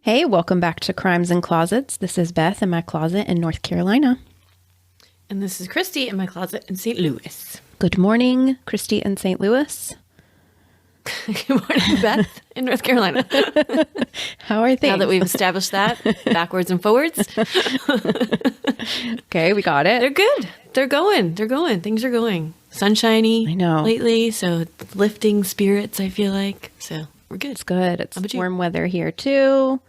Hey, welcome back to Crimes and Closets. This is Beth in my closet in North Carolina. And this is Christy in my closet in St. Louis. Good morning, Christy in St. Louis. Good morning, Beth in North Carolina. How are things? Now that we've established that, backwards and forwards. Okay, we got it. They're good. They're going. Things are going. Sunshiny. I know. Lately, so it's lifting spirits, I feel like. So we're good. It's good. It's How about you? warm weather here too.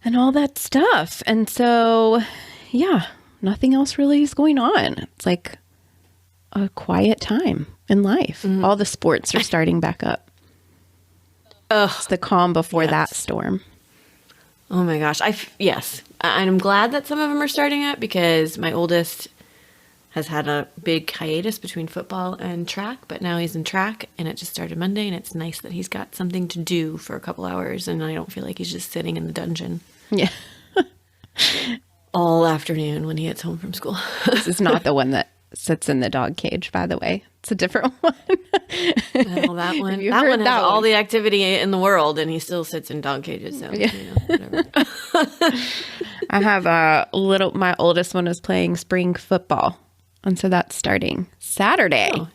And all that stuff. And so, yeah, nothing else really is going on. It's like a quiet time in life. All the sports are starting back up. It's the calm before that storm. Oh my gosh. Yes. I'm glad that some of them are starting up because my oldest has had a big hiatus between football and track, but now he's in track and it just started Monday, and it's nice that he's got something to do for a couple hours and I don't feel like he's just sitting in the dungeon. Yeah. All afternoon when he gets home from school. This is not the one that sits in the dog cage, by the way. It's a different one. Well, that one has all the activity in the world, and he still sits in dog cages. So, whatever. I have my oldest one is playing spring football. And so that's starting Saturday. Oh,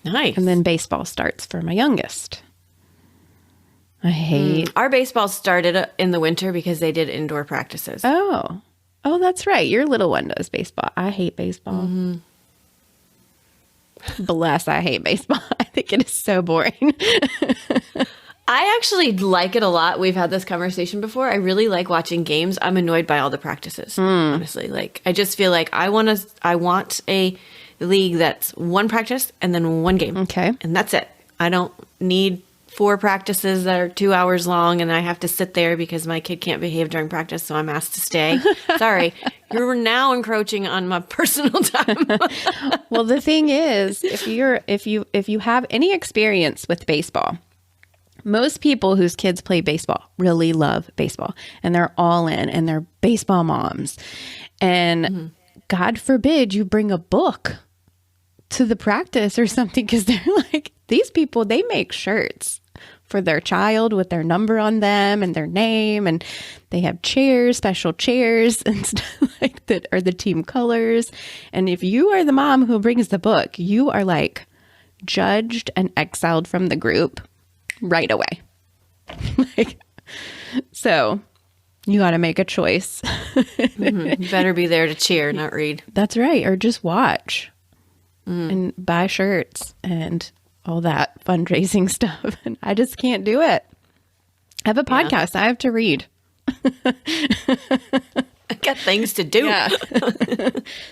nice. And then baseball starts for my youngest. I hate. Our baseball started in the winter because they did indoor practices. Oh, that's right. Your little one does baseball. I hate baseball. Bless, I hate baseball. I think it is so boring. I actually like it a lot. We've had this conversation before. I really like watching games. I'm annoyed by all the practices, honestly. Like, I just feel like I want a league that's one practice and then one game. Okay. And that's it. I don't need 4 practices that are 2 hours long and I have to sit there because my kid can't behave during practice, so I'm asked to stay. Sorry. You're now encroaching on my personal time. Well, the thing is, if you have any experience with baseball, most people whose kids play baseball really love baseball and they're all in and they're baseball moms. And God forbid you bring a book to the practice or something, because they're like, these people, they make shirts for their child with their number on them and their name. And they have chairs, special chairs and stuff like that are the team colors. And if you are the mom who brings the book, you are like judged and exiled from the group right away. So you got to make a choice. You better be there to cheer, not read. That's right. Or just watch and buy shirts and all that fundraising stuff. And I just can't do it. I have a podcast. I have to read. I got things to do. Yeah.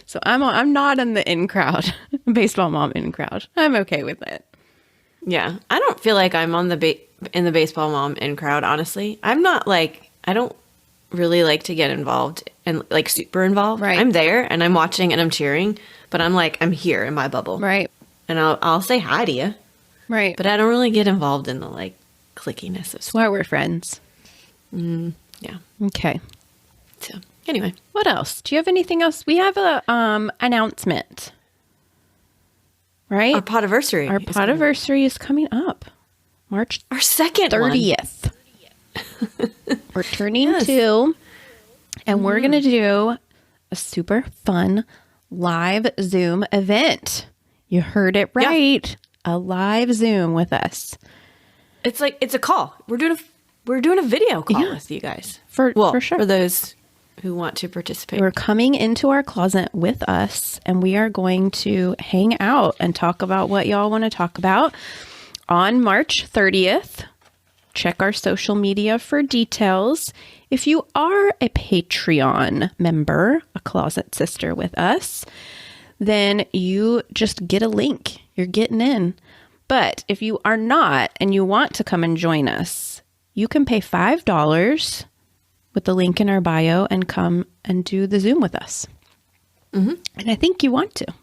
So I'm not in the in crowd, baseball mom in crowd. I'm okay with it. Yeah. I don't feel like I'm on in the baseball mom in crowd, honestly. I'm not like, I don't really like to get involved and like super involved. Right. I'm there and I'm watching and I'm cheering, but I'm like, I'm here in my bubble. Right. And I'll say hi to you. Right. But I don't really get involved in the like clickiness of That's stuff. why we're friends. Yeah. Okay. So anyway. What else? Do you have anything else? We have a announcement. Right? Our podiversary. Our podiversary is coming up. March Our second 30th. We're turning 2, and we're going to do a super fun live Zoom event. You heard it right. Yeah. A live Zoom with us. It's like, it's a call. We're doing a video call with you guys. For sure. For those who want to participate. We're coming into our closet with us, and we are going to hang out and talk about what y'all want to talk about on March 30th. Check our social media for details. If you are a Patreon member, a closet sister with us, then you just get a link. You're getting in. But if you are not and you want to come and join us, you can pay $5 with the link in our bio and come and do the Zoom with us. And I think you want to.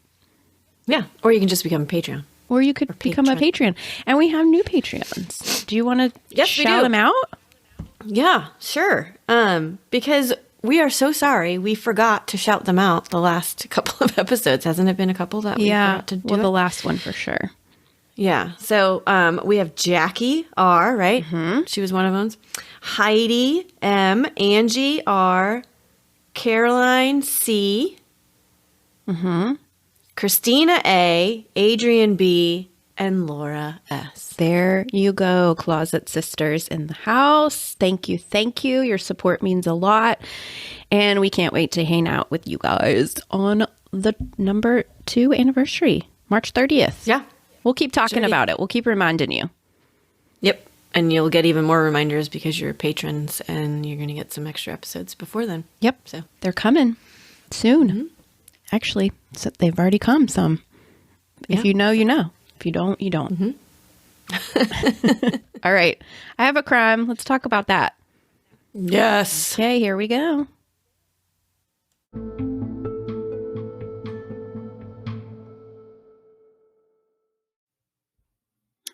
Yeah. Or you can just become a Patreon. Or you could become a Patreon. And we have new Patreons. Do you want to shout them out? Yeah, sure. Because we are so sorry. We forgot to shout them out the last couple of episodes. Hasn't it been a couple that we forgot to do? Well, the last one for sure. Yeah. So we have Jackie R, right? She was one of them. Heidi M, Angie R, Caroline C, Christina A, Adrian B, and Laura S. There you go, Closet Sisters in the house. Thank you. Thank you. Your support means a lot. And we can't wait to hang out with you guys on the number 2 anniversary, March 30th. Yeah. We'll keep talking about it. We'll keep reminding you. Yep. And you'll get even more reminders because you're patrons and you're going to get some extra episodes before then. Yep. So they're coming soon. Actually, so they've already come some. If you know, you know. If you don't, you don't. All right. I have a crime. Let's talk about that. Yes. Okay, here we go.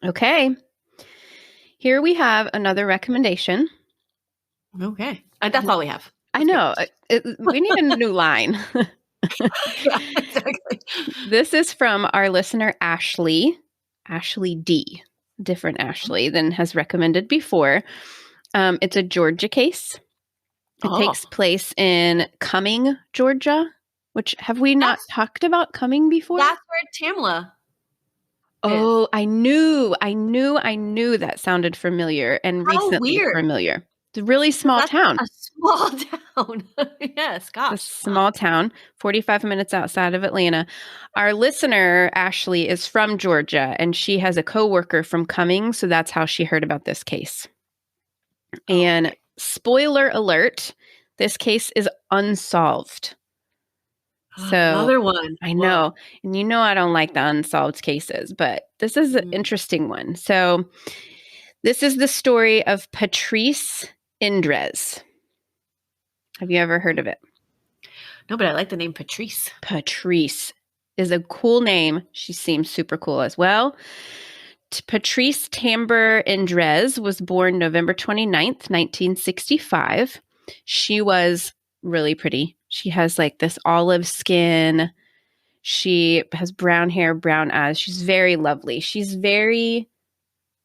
Okay. Here we have another recommendation. Okay. That's all we have. I know. We need a new line. Yeah, exactly. This is from our listener, Ashley D. Different Ashley than has recommended before. It's a Georgia case. It takes place in Cumming, Georgia, which have we not talked about Cumming before? That's where Tamla. Oh, I knew that sounded familiar and recently familiar. It's a really small town. A small town. Yes, gosh. It's a small town, 45 minutes outside of Atlanta. Our listener, Ashley, is from Georgia, and she has a coworker from Cumming, so that's how she heard about this case. And spoiler alert, this case is unsolved. So another one. I know. And you know I don't like the unsolved cases, but this is an interesting one. So this is the story of Patrice Endres. Have you ever heard of it? No, but I like the name Patrice. Patrice is a cool name. She seems super cool as well. Patrice Tamber Endres was born November 29th, 1965. She was really pretty. She has like this olive skin. She has brown hair, brown eyes. She's very lovely. She's very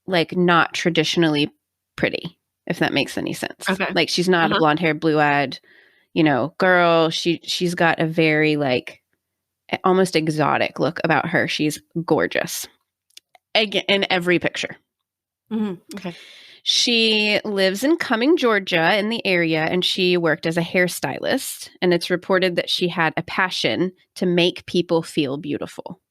like not traditionally pretty, if that makes any sense. Okay. Like she's not a blonde hair, blue eyed, girl. She's got a very like almost exotic look about her. She's gorgeous. Again, in every picture. Okay. She lives in Cumming, Georgia, in the area, and she worked as a hairstylist. And it's reported that she had a passion to make people feel beautiful.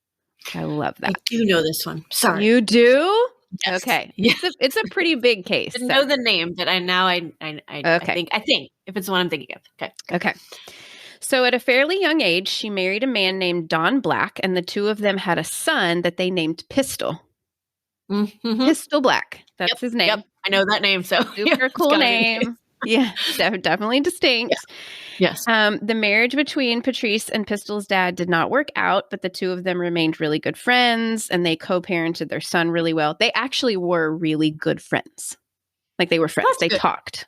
I love that. I do know this one. Sorry. You do? Yes. Okay. Yes. It's a pretty big case. Didn't know the name, but I think if it's the one I'm thinking of. Okay. So at a fairly young age, she married a man named Don Black, and the two of them had a son that they named Pistol. Pistol Black. That's his name. Yep. I know that name. So super cool name. Yeah, definitely distinct. Yeah. Yes. The marriage between Patrice and Pistol's dad did not work out, but the two of them remained really good friends, and they co-parented their son really well. They actually were really good friends. Like they were friends. They talked.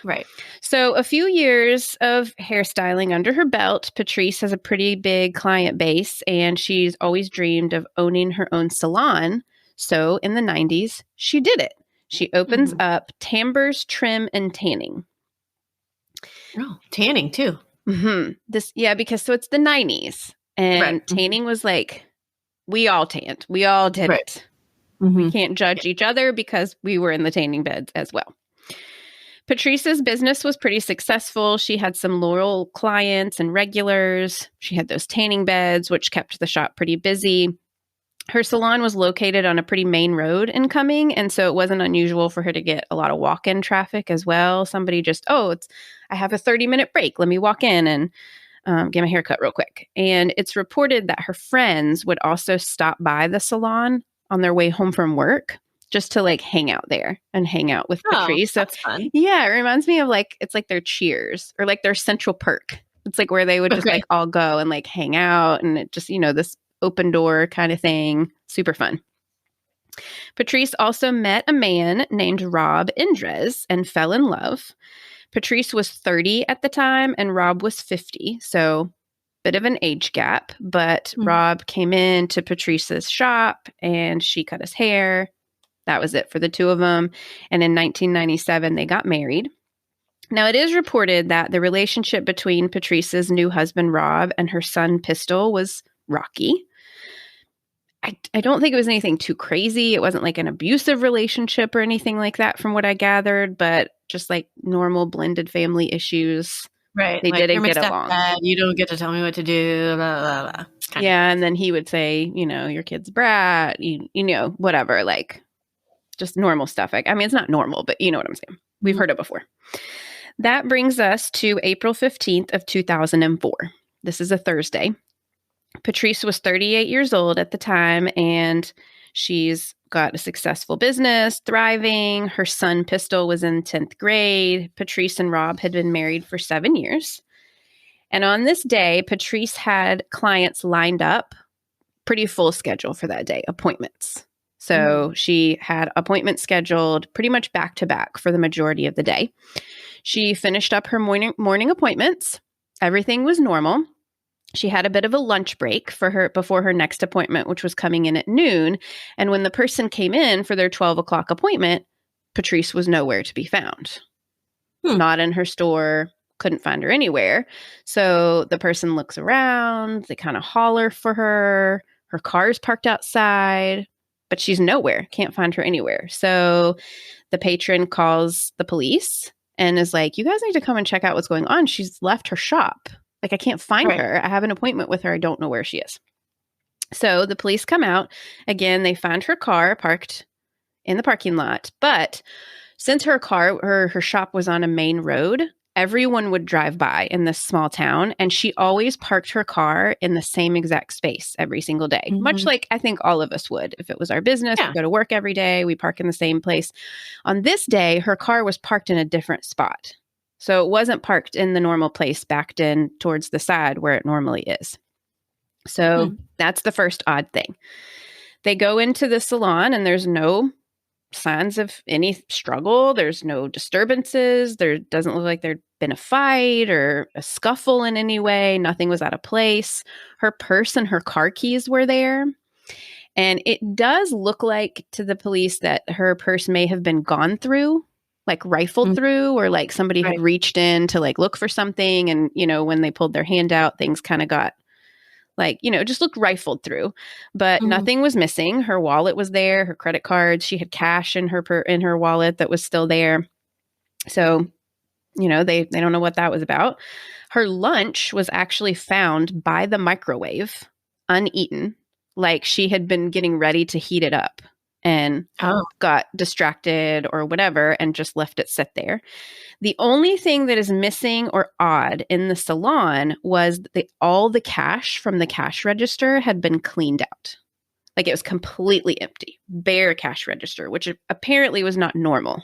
Right. So a few years of hairstyling under her belt, Patrice has a pretty big client base, and she's always dreamed of owning her own salon. So in the 90s, she did it. She opens up Tamber's Trim and Tanning. Oh, tanning too. Because so it's the 90s. And tanning was like, we all tanned. We all did it. We can't judge each other because we were in the tanning beds as well. Patrice's business was pretty successful. She had some loyal clients and regulars. She had those tanning beds, which kept the shop pretty busy. Her salon was located on a pretty main road in Cumming, and so it wasn't unusual for her to get a lot of walk-in traffic as well. Somebody just, I have a 30-minute break. Let me walk in and get my hair cut real quick. And it's reported that her friends would also stop by the salon on their way home from work just to like hang out there and hang out with Patrice. So that's fun. Yeah, it reminds me of like, it's like their Cheers or like their Central Perk. It's like where they would just like all go and like hang out, and it just, this open door kind of thing. Super fun. Patrice also met a man named Rob Endres and fell in love. Patrice was 30 at the time and Rob was 50. So bit of an age gap, but Rob came into Patrice's shop and she cut his hair That was it for the two of them. And in 1997, they got married. Now, it is reported that the relationship between Patrice's new husband, Rob, and her son, Pistol, was rocky. I don't think it was anything too crazy. It wasn't like an abusive relationship or anything like that from what I gathered, but just like normal blended family issues. Right. They like, didn't you're my get along. stepdad. You don't get to tell me what to do. Blah, blah, blah. Yeah. And then he would say, your kid's brat, whatever, like just normal stuff. I mean, it's not normal, but you know what I'm saying. We've heard it before. That brings us to April 15th of 2004. This is a Thursday. Patrice was 38 years old at the time, and she's got a successful business, thriving. Her son, Pistol, was in 10th grade. Patrice and Rob had been married for 7 years. And on this day, Patrice had clients lined up, pretty full schedule for that day, appointments. So she had appointments scheduled pretty much back to back for the majority of the day. She finished up her morning appointments. Everything was normal. She had a bit of a lunch break before her next appointment, which was coming in at noon. And when the person came in for their 12 o'clock appointment, Patrice was nowhere to be found. Not in her store, couldn't find her anywhere. So the person looks around, they kind of holler for her. Her car's parked outside, but she's nowhere, can't find her anywhere. So the patron calls the police and is like, you guys need to come and check out what's going on. She's left her shop. Like, I can't find her. I have an appointment with her. I don't know where she is. So the police come out. Again, they find her car parked in the parking lot. But since her shop was on a main road, everyone would drive by in this small town. And she always parked her car in the same exact space every single day. Much like I think all of us would. If it was our business, we go to work every day, we park in the same place. On this day, her car was parked in a different spot. So it wasn't parked in the normal place, backed in towards the side where it normally is. So that's the first odd thing. They go into the salon and there's no signs of any struggle. There's no disturbances. There doesn't look like there'd been a fight or a scuffle in any way. Nothing was out of place. Her purse and her car keys were there. And it does look like to the police that her purse may have been gone through, like rifled through, or like somebody had reached in to like look for something. And, when they pulled their hand out, things kind of got like, just looked rifled through, but nothing was missing. Her wallet was there, her credit cards, she had cash in her wallet that was still there. So, they don't know what that was about. Her lunch was actually found by the microwave, uneaten, like she had been getting ready to heat it up and got distracted or whatever and just left it sit there. The only thing that is missing or odd in the salon was that all the cash from the cash register had been cleaned out. Like it was completely empty, bare cash register, which apparently was not normal.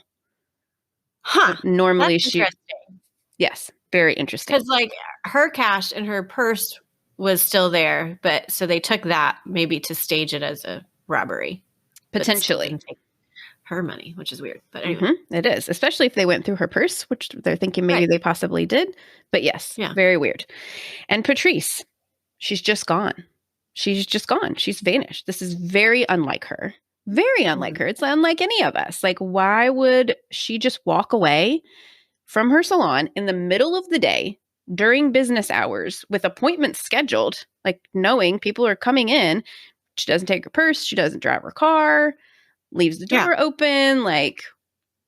Normally That's interesting. Yes, very interesting. Because like her cash and her purse was still there, but so they took that maybe to stage it as a robbery. Potentially. Her money, which is weird. But anyway. It is, especially if they went through her purse, which they're thinking maybe they possibly did. But yes, very weird. And Patrice, she's just gone. She's just gone. She's vanished. This is very unlike her. Very unlike her. It's unlike any of us. Like, why would she just walk away from her salon in the middle of the day during business hours with appointments scheduled, like knowing people are coming in? She doesn't take her purse. She doesn't drive her car. Leaves the door open, like,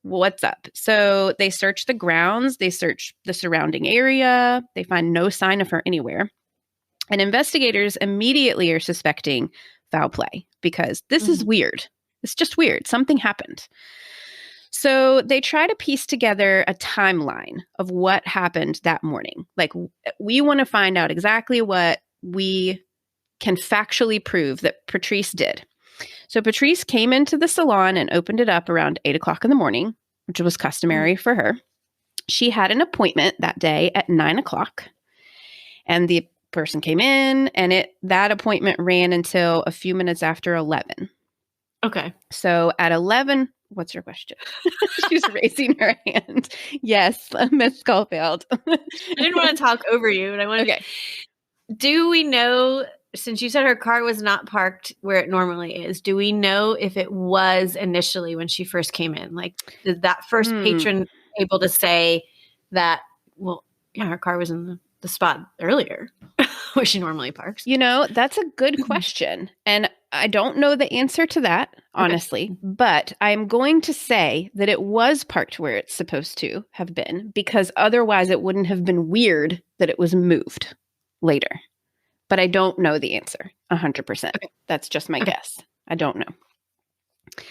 what's up? So they search the grounds, they search the surrounding area, they find no sign of her anywhere. And investigators immediately are suspecting foul play because this is weird. It's just weird. Something happened. So they try to piece together a timeline of what happened that morning. Like, we want to find out exactly what we can factually prove that Patrice did. So Patrice came into the salon and opened it up around 8 o'clock in the morning, which was customary for her. She had an appointment that day at 9 o'clock, and the person came in, and that appointment ran until a few minutes after 11. Okay. So at 11, what's your question? She's raising her hand. Yes, Miss Caulfield. I didn't want to talk over you, but I wanted. Okay. Do we know since you said her car was not parked where it normally is, do we know if it was initially when she first came in? Like, did that first patron able to say that, well, yeah, her car was in the spot earlier where she normally parks? You know, that's a good question. And I don't know the answer to that, honestly, but I'm going to say that it was parked where it's supposed to have been, because otherwise it wouldn't have been weird that it was moved later. But I don't know the answer 100%. Okay. That's just my guess. I don't know.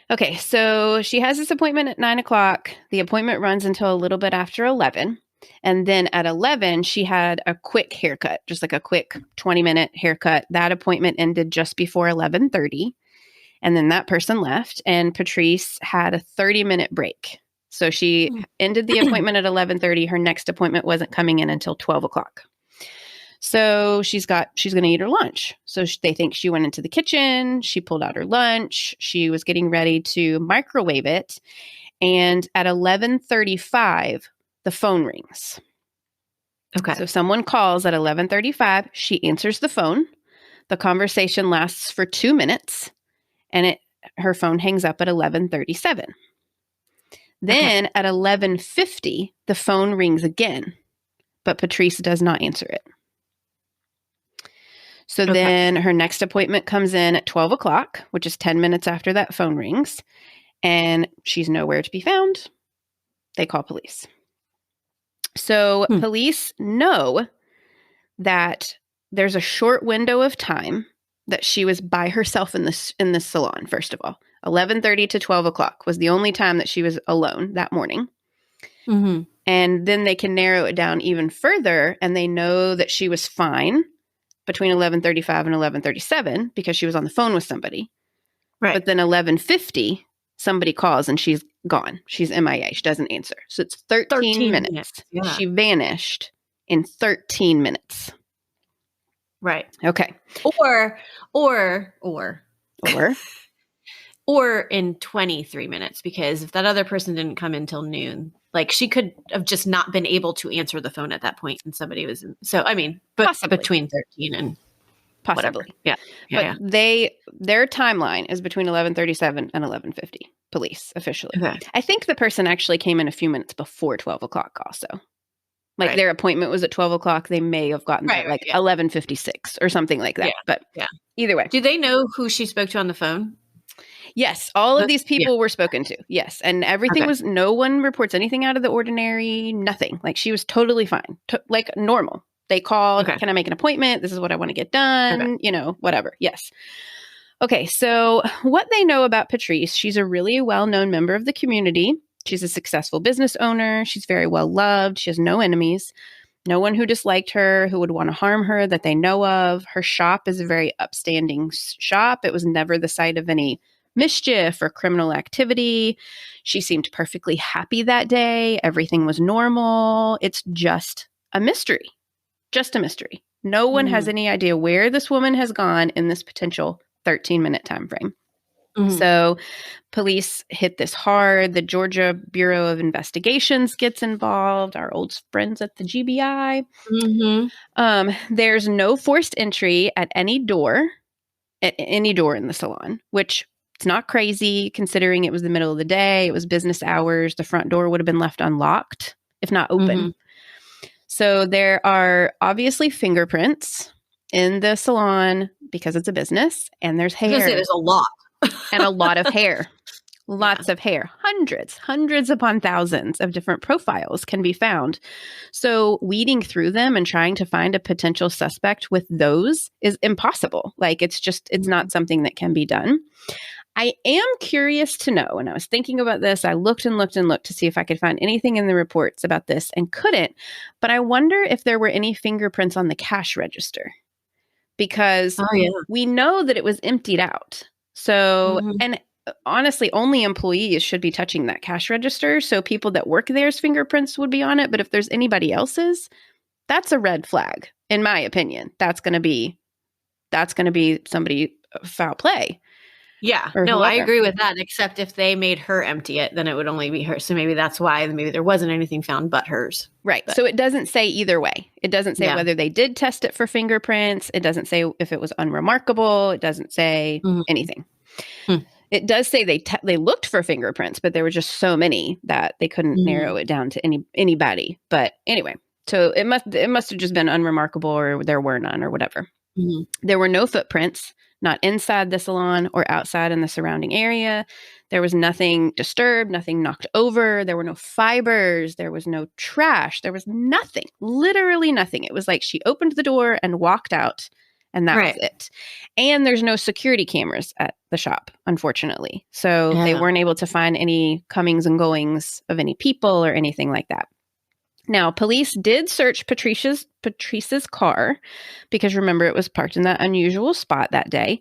Okay, so she has this appointment at 9:00. The appointment runs until a little bit after 11. And then at 11, she had a quick haircut, just like a quick 20-minute haircut. That appointment ended just before 11:30. And then that person left, and Patrice had a 30-minute break. So she ended the appointment at 11:30. Her next appointment wasn't coming in until 12:00. So she's going to eat her lunch. So they think she went into the kitchen. She pulled out her lunch. She was getting ready to microwave it. And at 11:35, the phone rings. Okay. So someone calls at 11:35. She answers the phone. The conversation lasts for 2 minutes, and her phone hangs up at 11:37. Then at 11:50, the phone rings again, but Patrice does not answer it. So then her next appointment comes in at 12:00, which is 10 minutes after that phone rings, and she's nowhere to be found. They call police. So police know that there's a short window of time that she was by herself in the salon, first of all. 11:30 to 12:00 was the only time that she was alone that morning. Mm-hmm. And then they can narrow it down even further, and they know that she was fine between 11:35 and 11:37 because she was on the phone with somebody. Right. But then 11:50, somebody calls and she's gone. She's MIA. She doesn't answer. So it's 13 minutes. Yeah. She vanished in 13 minutes. Right. Okay. Or in 23 minutes, because if that other person didn't come in till noon, like she could have just not been able to answer the phone at that point and somebody was in. So, I mean, but Possibly. between 13 and possibly. Whatever. Yeah. But their timeline is between 11:37 and 11:50, police officially. Okay. I think the person actually came in a few minutes before 12:00 also. Like their appointment was at 12:00. They may have gotten there 11:56 or something like that. Yeah. But either way. Do they know who she spoke to on the phone? Yes, all of these people were spoken to. Yes, and everything was, no one reports anything out of the ordinary, nothing. Like she was totally fine, like normal. They called, can I make an appointment? This is what I want to get done, whatever. Yes. Okay, so what they know about Patrice, she's a really well-known member of the community. She's a successful business owner. She's very well-loved. She has no enemies. No one who disliked her, who would want to harm her that they know of. Her shop is a very upstanding shop. It was never the site of any mischief or criminal activity. She seemed perfectly happy that day. Everything was normal. It's just a mystery. Just a mystery. No one has any idea where this woman has gone in this potential 13-minute time frame. So police hit this hard. The Georgia Bureau of Investigations gets involved. Our old friends at the GBI. There's no forced entry at any door in the salon, which it's not crazy considering it was the middle of the day. It was business hours. The front door would have been left unlocked, if not open. So there are obviously fingerprints in the salon because it's a business, and there's hair. There's a lot. And a lot of hair. Lots of hair. Hundreds upon thousands of different profiles can be found. So weeding through them and trying to find a potential suspect with those is impossible. Like it's not something that can be done. I am curious to know, and I was thinking about this, I looked and looked and looked to see if I could find anything in the reports about this and couldn't, but I wonder if there were any fingerprints on the cash register because we know that it was emptied out. So, and honestly, only employees should be touching that cash register. So people that work there's fingerprints would be on it. But if there's anybody else's, that's a red flag, in my opinion. That's going to be somebody foul play. Yeah. or No, I whoever. agree with that. Except if they made her empty it, then it would only be hers. So maybe that's why maybe there wasn't anything found but hers. Right. But So it doesn't say either way. It doesn't say yeah. whether they did test it for fingerprints. It doesn't say if it was unremarkable. It doesn't say Mhm. anything. Hmm. It does say they looked for fingerprints, but there were just so many that they couldn't narrow it down to anybody. But anyway, so it must have just been unremarkable, or there were none, or whatever. Mhm. There were no footprints, not inside the salon or outside in the surrounding area. There was nothing disturbed, nothing knocked over. There were no fibers. There was no trash. There was nothing, literally nothing. It was like she opened the door and walked out, and that was Right. it. And there's no security cameras at the shop, unfortunately. So they Yeah. weren't able to find any comings and goings of any people or anything like that. Now, police did search Patrice's car because, remember, it was parked in that unusual spot that day.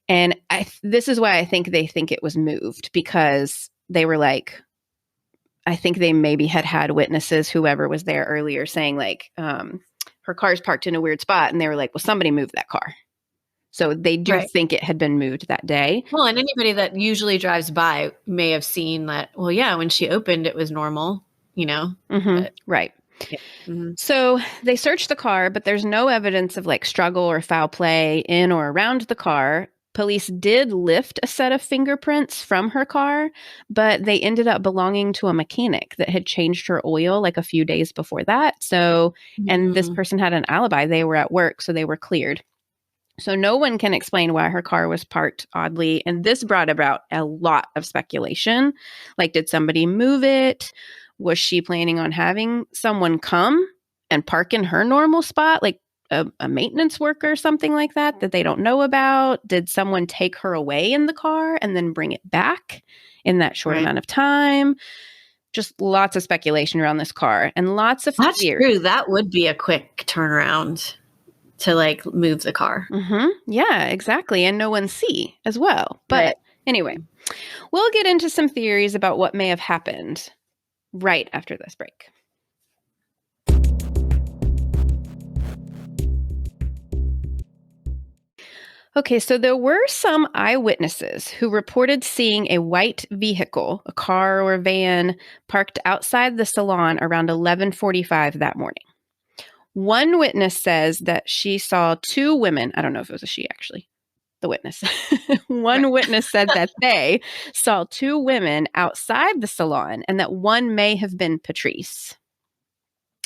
And this is why I think they think it was moved, because they were like, I think they maybe had witnesses, whoever was there earlier, saying like, her car's parked in a weird spot. And they were like, well, somebody moved that car. So they do Right. think it had been moved that day. Well, and anybody that usually drives by may have seen that, well, yeah, when she opened, it was normal, But, Right. yeah. Mm-hmm. So they searched the car, but there's no evidence of like struggle or foul play in or around the car. Police did lift a set of fingerprints from her car, but they ended up belonging to a mechanic that had changed her oil like a few days before that. So, and this person had an alibi. They were at work, so they were cleared. So no one can explain why her car was parked oddly. And this brought about a lot of speculation. Like, did somebody move it? Was she planning on having someone come and park in her normal spot, like a maintenance worker or something like that they don't know about? Did someone take her away in the car and then bring it back in that short amount of time? Just lots of speculation around this car and lots of That's fear. true. That would be a quick turnaround to like move the car. Mm-hmm. Yeah, exactly. And no one see as well. But anyway, we'll get into some theories about what may have happened right after this break. Okay, so there were some eyewitnesses who reported seeing a white vehicle, a car or a van, parked outside the salon around 11:45 that morning. One witness says that she saw two women. I don't know if it was a she, actually. The witness. One witness said that they saw two women outside the salon and that one may have been Patrice,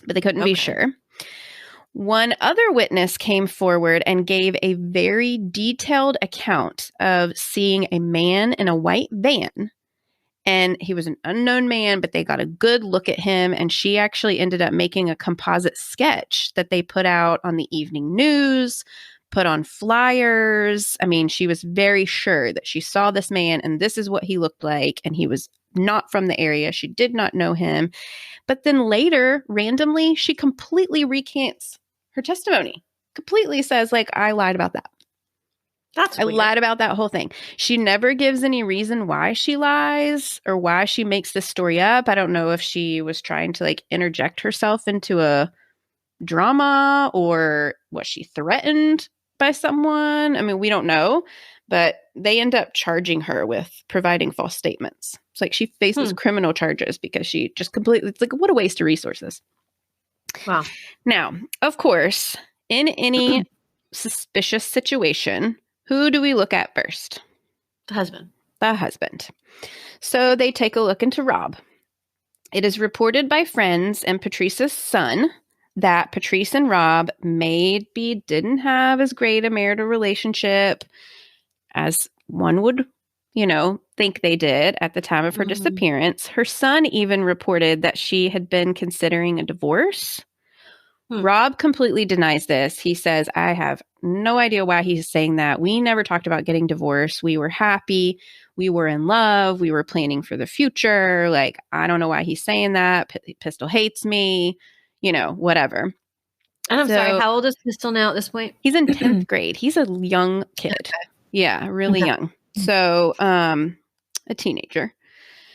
but they couldn't be sure. One other witness came forward and gave a very detailed account of seeing a man in a white van. And he was an unknown man, but they got a good look at him. And she actually ended up making a composite sketch that they put out on the evening news, put on flyers. I mean, she was very sure that she saw this man and this is what he looked like. And he was not from the area. She did not know him. But then later, randomly, she completely recants her testimony. Completely says, like, I lied about that. That's I weird. lied about that whole thing. She never gives any reason why she lies or why she makes this story up. I don't know if she was trying to like interject herself into a drama or was she threatened by someone? I mean, we don't know, but they end up charging her with providing false statements. It's like she faces criminal charges because she just completely, it's like, what a waste of resources. Wow. Now, of course, in any suspicious situation, who do we look at first? The husband. The husband. So they take a look into Rob. It is reported by friends and Patrice's son that Patrice and Rob maybe didn't have as great a marital relationship as one would, think they did at the time of her disappearance. Her son even reported that she had been considering a divorce. Rob completely denies this. He says, I have no idea why he's saying that. We never talked about getting divorced. We were happy. We were in love. We were planning for the future. Like, I don't know why he's saying that. Pistol hates me, whatever. And I'm sorry, how old is Pistol now at this point? He's in 10th grade. He's a young kid. Okay. Yeah, really young. So, a teenager.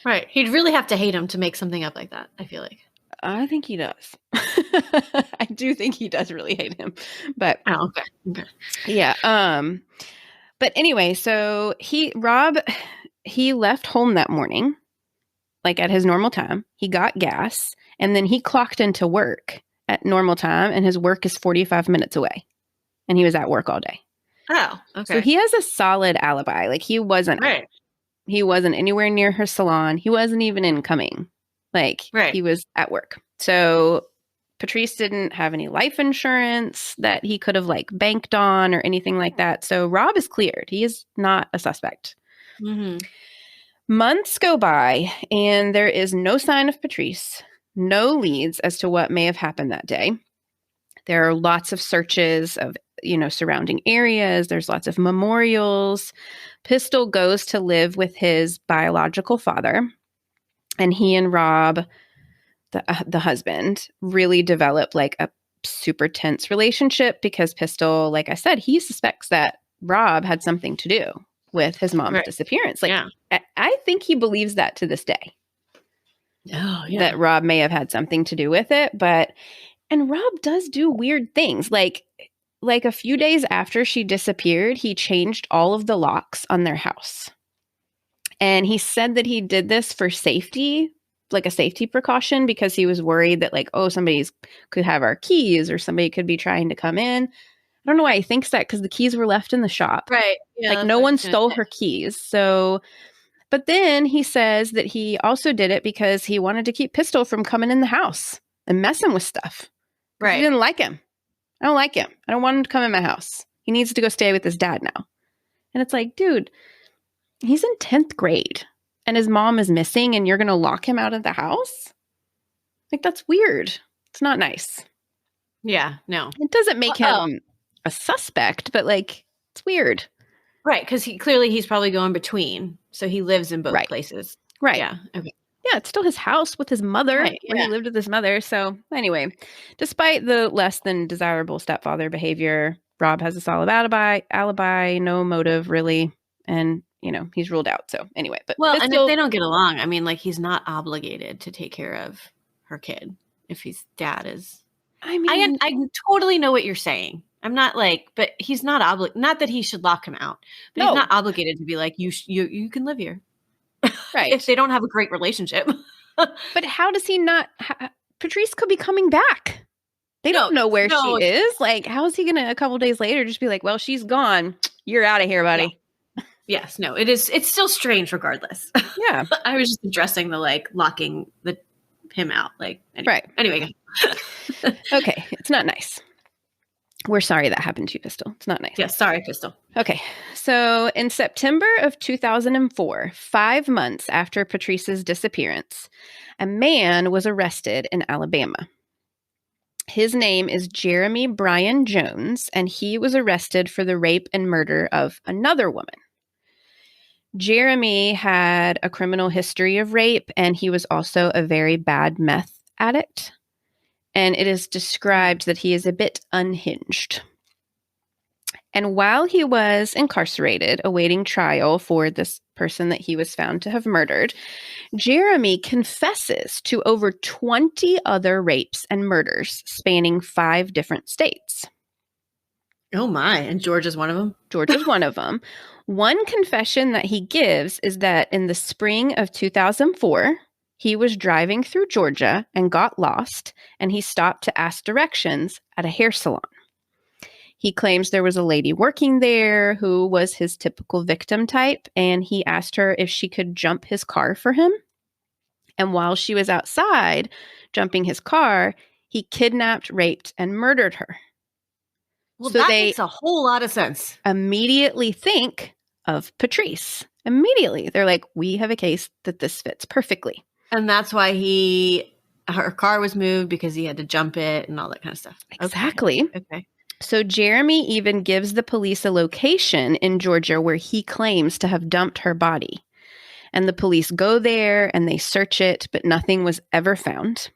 Right. He'd really have to hate him to make something up like that, I feel like. I think he does. I do think he does really hate him. But okay. Yeah. But anyway, so Rob left home that morning, like at his normal time. He got gas and then he clocked into work at normal time, and his work is 45 minutes away. And he was at work all day. Oh, okay. So he has a solid alibi. Like he wasn't anywhere near her salon. He wasn't even in Cumming. Like he was at work. So Patrice didn't have any life insurance that he could have like banked on or anything like that. So Rob is cleared. He is not a suspect. Mm-hmm. Months go by and there is no sign of Patrice, no leads as to what may have happened that day. There are lots of searches of, surrounding areas. There's lots of memorials. Pistol goes to live with his biological father, and he and Rob, the husband, really develop like a super tense relationship because Pistol, like I said, he suspects that Rob had something to do with his mom's disappearance. Like, I think he believes that to this day. Oh, yeah. That Rob may have had something to do with it, and Rob does do weird things. Like a few days after she disappeared, he changed all of the locks on their house. And he said that he did this for safety, like a safety precaution, because he was worried that like, somebody could have our keys or somebody could be trying to come in. I don't know why he thinks that, because the keys were left in the shop. Right. Yeah, like no one stole her keys. So, but then he says that he also did it because he wanted to keep Pistol from coming in the house and messing with stuff. Right. He didn't like him. I don't like him. I don't want him to come in my house. He needs to go stay with his dad now. And it's like, dude, he's in 10th grade and his mom is missing and you're going to lock him out of the house? Like, that's weird. It's not nice. Yeah, no. It doesn't make him a suspect, but like, it's weird. Right, because he's probably going between. So he lives in both places. Right. Yeah. Okay. Yeah, it's still his house with his mother, where he lived with his mother. So anyway, despite the less than desirable stepfather behavior, Rob has a solid alibi, no motive really, and he's ruled out. So anyway, but and if they don't get along, I mean, like he's not obligated to take care of her kid if his dad is. I mean, I totally know what you're saying. I'm not like, but he's not obligated. Not that he should lock him out, but he's not obligated to be like, you can live here. Right. If they don't have a great relationship. But how does he not? Patrice could be coming back. They don't know where she is. Like, how is he going to a couple days later just be like, well, she's gone. You're out of here, buddy. Yeah. Yes. No, it's still strange regardless. Yeah. I was just addressing the like locking him out. Like, anyway. Right. Anyway. Okay. It's not nice. We're sorry that happened to you, Pistol. It's not nice. Yeah, sorry, Pistol. Okay. So in September of 2004, 5 months after Patrice's disappearance, a man was arrested in Alabama. His name is Jeremy Brian Jones, and he was arrested for the rape and murder of another woman. Jeremy had a criminal history of rape, and he was also a very bad meth addict. And it is described that he is a bit unhinged. And while he was incarcerated, awaiting trial for this person that he was found to have murdered, Jeremy confesses to over 20 other rapes and murders spanning 5 different states. Oh my, and George is one of them? George is one of them. One confession that he gives is that in the spring of 2004, he was driving through Georgia and got lost, and he stopped to ask directions at a hair salon. He claims there was a lady working there who was his typical victim type, and he asked her if she could jump his car for him. And while she was outside jumping his car, he kidnapped, raped, and murdered her. Well, so that makes a whole lot of sense. Immediately think of Patrice. Immediately. They're like, we have a case that this fits perfectly. And that's why her car was moved, because he had to jump it and all that kind of stuff. Exactly. Okay. So Jeremy even gives the police a location in Georgia where he claims to have dumped her body. And the police go there and they search it, but nothing was ever found.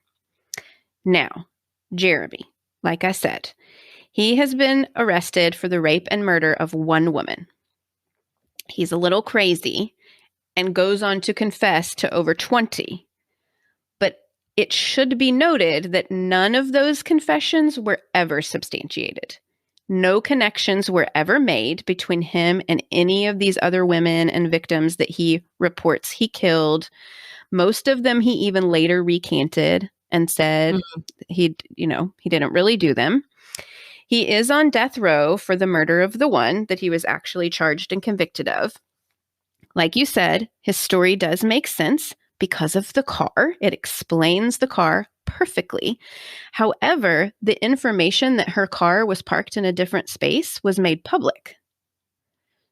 Now, Jeremy, like I said, he has been arrested for the rape and murder of one woman. He's a little crazy and goes on to confess to over 20. But it should be noted that none of those confessions were ever substantiated. No connections were ever made between him and any of these other women and victims that he reports he killed. Most of them he even later recanted and said he didn't really do them. He is on death row for the murder of the one that he was actually charged and convicted of. Like you said, his story does make sense because of the car. It explains the car perfectly. However, the information that her car was parked in a different space was made public.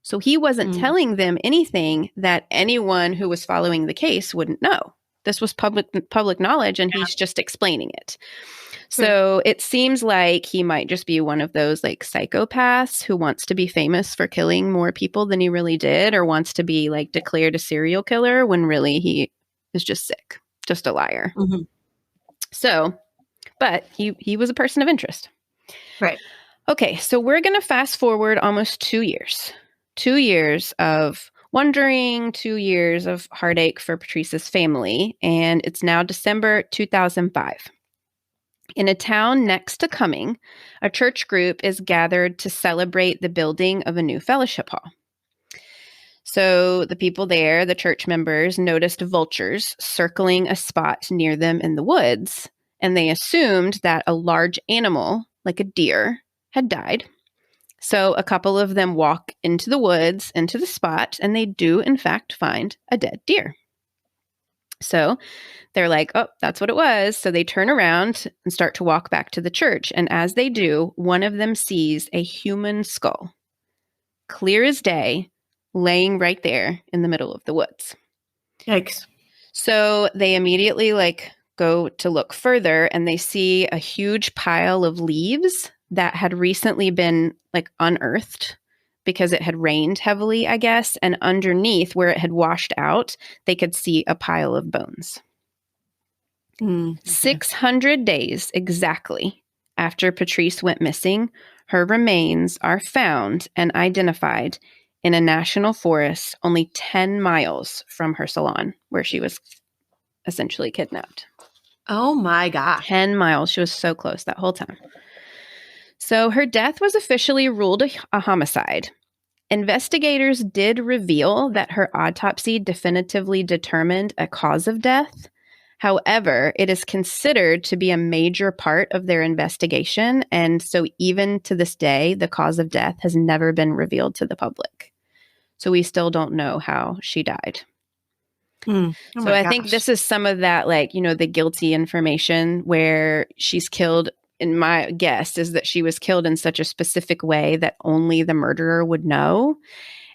So he wasn't telling them anything that anyone who was following the case wouldn't know. This was public knowledge, and he's just explaining it. So it seems like he might just be one of those like psychopaths who wants to be famous for killing more people than he really did, or wants to be like declared a serial killer when really he is just sick, just a liar. So, but he was a person of interest. Right. Okay, so we're going to fast forward almost 2 years. 2 years of wondering, 2 years of heartache for Patrice's family, and it's now December 2005. In a town next to Cumming, a church group is gathered to celebrate the building of a new fellowship hall. So the people there, the church members, noticed vultures circling a spot near them in the woods, and they assumed that a large animal, like a deer, had died. So a couple of them walk into the woods, into the spot, and they do, in fact, find a dead deer. So they're like, oh, that's what it was. So they turn around and start to walk back to the church. And as they do, one of them sees a human skull, clear as day, laying right there in the middle of the woods. Yikes. So they immediately go to look further, and they see a huge pile of leaves that had recently been unearthed because it had rained heavily, I guess. And underneath where it had washed out, they could see a pile of bones. Okay. 600 days exactly after Patrice went missing, her remains are found and identified in a national forest only 10 miles from her salon, where she was essentially kidnapped. Oh my gosh. 10 miles. She was so close that whole time. So her death was officially ruled a homicide. Investigators did reveal that her autopsy definitively determined a cause of death. However, it is considered to be a major part of their investigation. And so even to this day, the cause of death has never been revealed to the public. So we still don't know how she died. So I think this is some of that, the guilty information where she's killed. And my guess is that she was killed in such a specific way that only the murderer would know.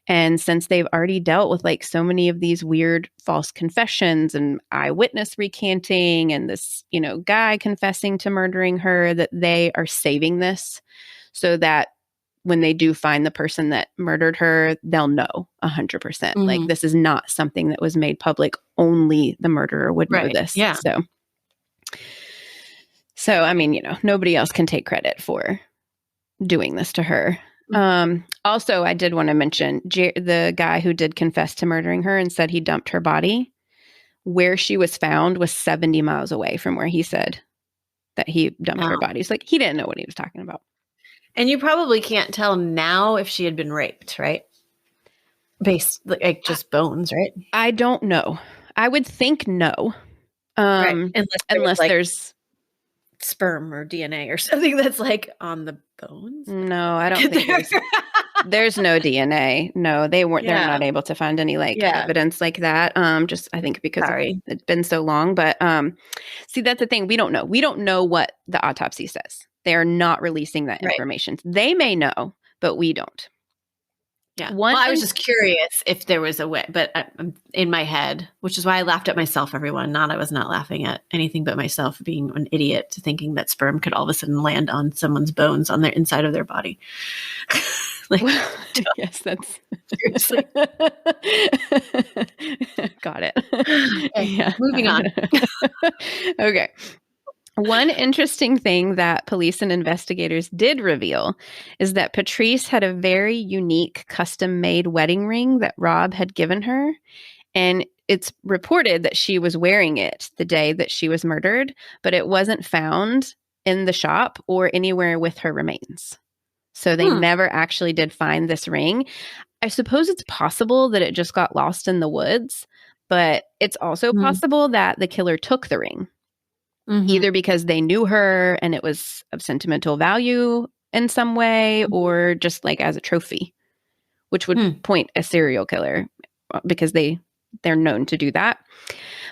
And since they've already dealt with so many of these weird false confessions and eyewitness recanting and this, guy confessing to murdering her, that they are saving this so that when they do find the person that murdered her, they'll know 100%. This is not something that was made public. Only the murderer would know this. Yeah. So, I mean, nobody else can take credit for doing this to her. Also, I did want to mention the guy who did confess to murdering her and said he dumped her body. Where she was found was 70 miles away from where he said that he dumped her body. It's he didn't know what he was talking about. And you probably can't tell now if she had been raped, right? Based just bones, right? I don't know. I would think no. Right. Unless there's sperm or DNA or something that's on the bones. No, I don't think there's no DNA. No, they weren't. Yeah. They're not able to find any evidence like that. Just I think because it's been so long. But see, that's the thing. We don't know. We don't know what the autopsy says. They are not releasing that information. They may know, but we don't. Yeah. I was just curious if there was a way, but in my head, which is why I laughed at myself, everyone. I was not laughing at anything but myself being an idiot to thinking that sperm could all of a sudden land on someone's bones on their inside of their body. Yes, that's seriously. Got it. Okay, yeah. Moving on. Okay. One interesting thing that police and investigators did reveal is that Patrice had a very unique custom-made wedding ring that Rob had given her, and it's reported that she was wearing it the day that she was murdered, but it wasn't found in the shop or anywhere with her remains. So they never actually did find this ring. I suppose it's possible that it just got lost in the woods, but it's also possible that the killer took the ring, either because they knew her and it was of sentimental value in some way, or just like as a trophy, which would point a serial killer because they're known to do that.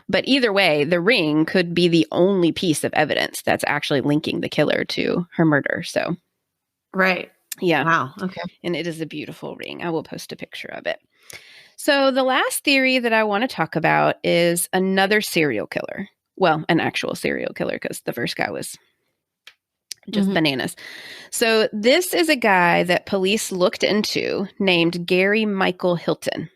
But either way, the ring could be the only piece of evidence that's actually linking the killer to her murder. So, right. Yeah. Wow. Okay. And it is a beautiful ring. I will post a picture of it. So the last theory that I want to talk about is another serial killer. Well, an actual serial killer, because the first guy was just bananas. So this is a guy that police looked into named Gary Michael Hilton.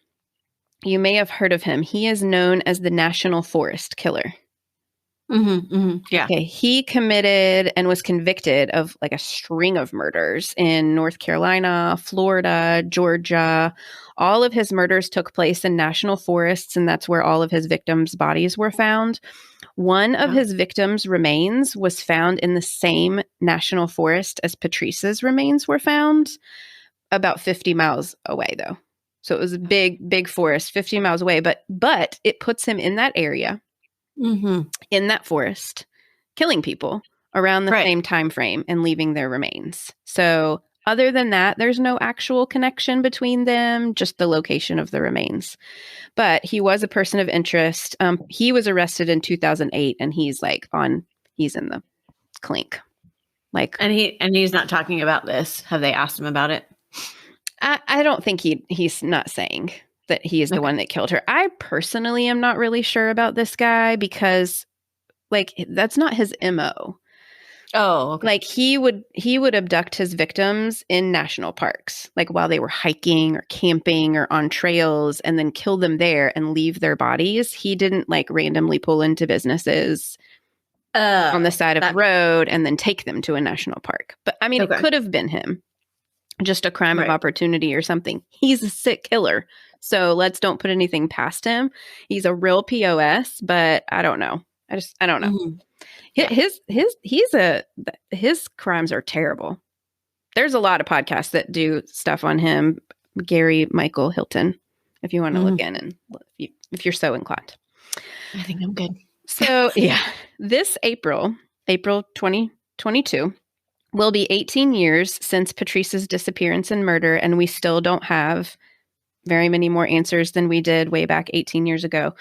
You may have heard of him. He is known as the National Forest Killer. Yeah. Okay. He committed and was convicted of like a string of murders in North Carolina, Florida, Georgia. All of his murders took place in national forests, and that's where all of his victims' bodies were found. One of his victims' remains was found in the same national forest as Patrice's remains were found, about 50 miles away, though. So it was a big, big forest, 50 miles away, but it puts him in that area, in that forest, killing people around the same time frame and leaving their remains. So other than that, there's no actual connection between them, just the location of the remains. But he was a person of interest. He was arrested in 2008, and he's in the clink. And he's not talking about this. Have they asked him about it? I don't think he's not saying that he is the one that killed her. I personally am not really sure about this guy because, that's not his MO. Oh, okay. He would abduct his victims in national parks, while they were hiking or camping or on trails, and then kill them there and leave their bodies. He didn't randomly pull into businesses on the side of the road and then take them to a national park. But I mean, it could have been him. Just a crime of opportunity or something. He's a sick killer. So don't put anything past him. He's a real POS, but I don't know. I don't know. His crimes are terrible. There's a lot of podcasts that do stuff on him. Gary Michael Hilton, if you want to look in and if you're so inclined. I think I'm good. So this April 2022, will be 18 years since Patrice's disappearance and murder, and we still don't have very many more answers than we did way back 18 years ago.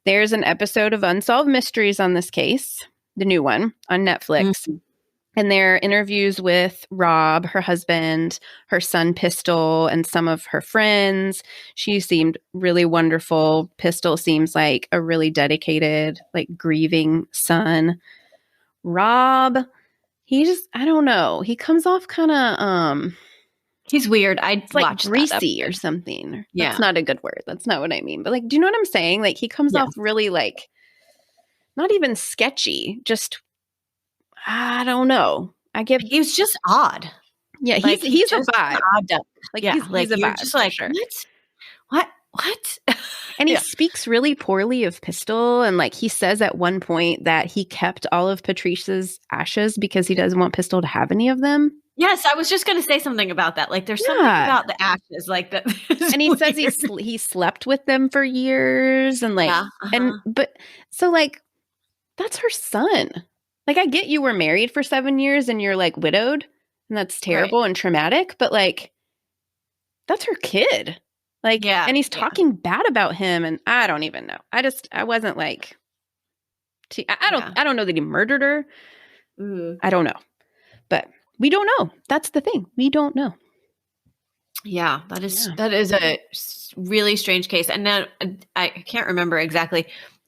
There's an episode of Unsolved Mysteries on this case, the new one, on Netflix. And there are interviews with Rob, her husband, her son Pistol, and some of her friends. She seemed really wonderful. Pistol seems like a really dedicated, grieving son. Rob, I don't know. He comes off kind of, he's weird. I'd watch greasy or something. Yeah. That's not a good word. That's not what I mean. But do you know what I'm saying? He comes off really not even sketchy. Just, I don't know. He's just odd. Yeah. He's a vibe. Odd duck. He's a vibe. Just sure. What? And he speaks really poorly of Pistol. And he says at one point that he kept all of Patrice's ashes because he doesn't want Pistol to have any of them. Yes, I was just going to say something about that. There's something about the ashes that. And he says he slept with them for years and that's her son. I get you were married for 7 years and you're widowed, and that's terrible and traumatic, but that's her kid. And he's talking bad about him, and I don't even know. I wasn't I don't know that he murdered her. I don't know. But we don't know. That's the thing. We don't know. Yeah, that is a really strange case. And now I can't remember exactly.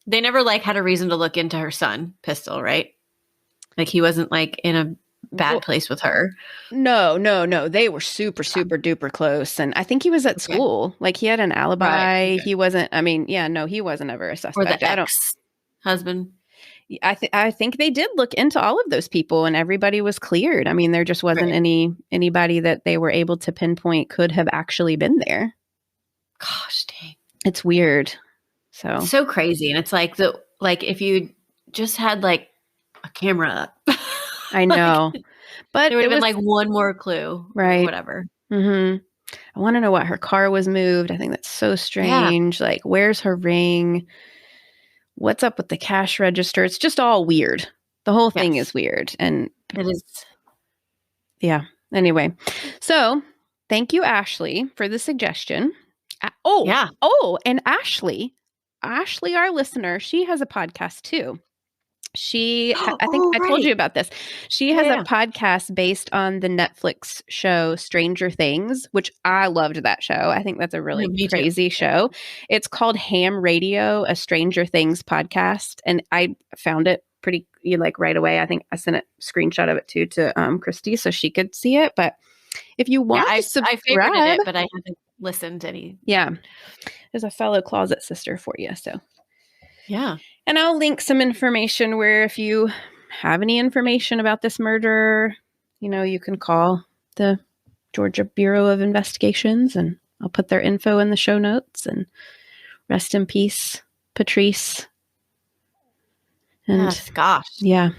They never had a reason to look into her son, Pistol, right? He wasn't in a bad place with her. No. They were super, super duper close. And I think he was at school. He had an alibi. Right. Okay. He wasn't, he wasn't ever a suspect. Or the ex-husband. I think they did look into all of those people, and everybody was cleared. There just wasn't anybody that they were able to pinpoint could have actually been there. Gosh dang. It's weird. So crazy. And it's if you just had a camera up. I know. But There would it have been was like one more clue or right. whatever. Mm-hmm. I want to know what her car was moved. I think that's so Yeah. strange. Like, where's her ring? What's up with the cash register? It's just all weird. The whole thing Yes. is weird. And It is. yeah. Anyway, so thank you, Ashley, for the suggestion. Yeah. And Ashley, our listener, she has a podcast too. I think Oh, I told right. you about this. She has a Yeah. podcast based on the Netflix show Stranger Things, which I loved that show. I think that's a really Me too. crazy show. It's called Ham Radio, a Stranger Things podcast. And I found it pretty like right away. I think I sent a screenshot of it too to Christy so she could see it. But if you want to I subscribe, favorited it, but I haven't listened to any. yeah, there's a fellow closet sister for you. So Yeah. and I'll link some information where if you have any information about this murder, you can call the Georgia Bureau of Investigations, and I'll put their info in the show notes. And rest in peace, Patrice. And Yes, gosh. yeah.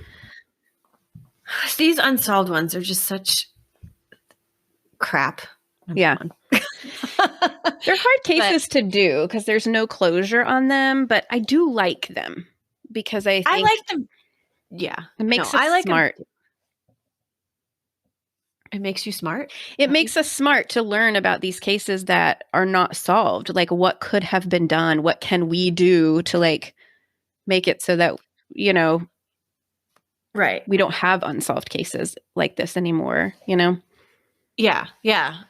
These unsolved ones are just such crap. Yeah. They're hard cases to do because there's no closure on them, but I do like them because I like them. Yeah. It makes us smart. It makes you smart? It makes us smart to learn about these cases that are not solved. Like, what could have been done? What can we do to like make it so that, right, we don't have unsolved cases like this anymore, Yeah. Yeah.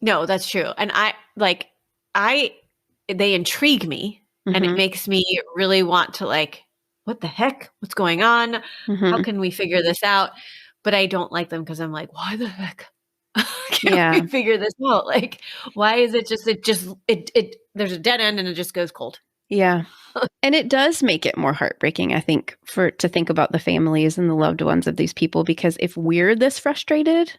No, that's true. And they intrigue me, and it makes me really want to like, what the heck? What's going on? How can we figure this out? But I don't like them because I'm like, why the heck can't we figure this out? Like, why is it there's a dead end and it just goes cold. Yeah. And it does make it more heartbreaking, I think, to think about the families and the loved ones of these people, because if we're this frustrated,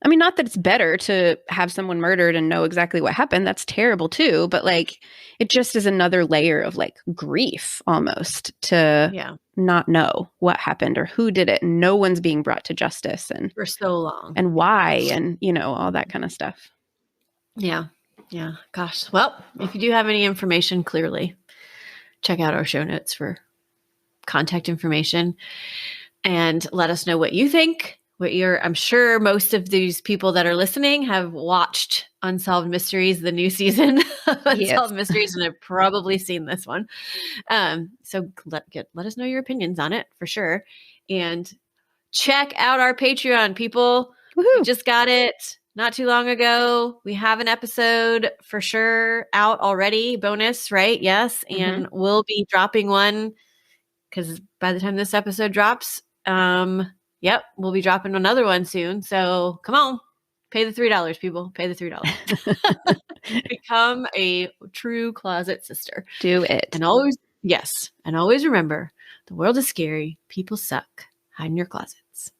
I mean, not that it's better to have someone murdered and know exactly what happened. That's terrible too. But like, it just is another layer of like grief almost to not know what happened or who did it. And no one's being brought to justice and for so long and why, and all that kind of stuff. Yeah. Yeah. Gosh. Well, if you do have any information, clearly check out our show notes for contact information and let us know what you think. I'm sure most of these people that are listening have watched Unsolved Mysteries, the new season of Unsolved Mysteries, and have probably seen this one. So let us know your opinions on it for sure. And check out our Patreon, people. Woohoo. We just got it not too long ago. We have an episode for sure out already. Bonus, right? Yes. And we'll be dropping one because by the time this episode drops, we'll be dropping another one soon. So come on, pay the $3, people. Pay the $3. Become a true closet sister. Do it. And always remember, the world is scary. People suck. Hide in your closets.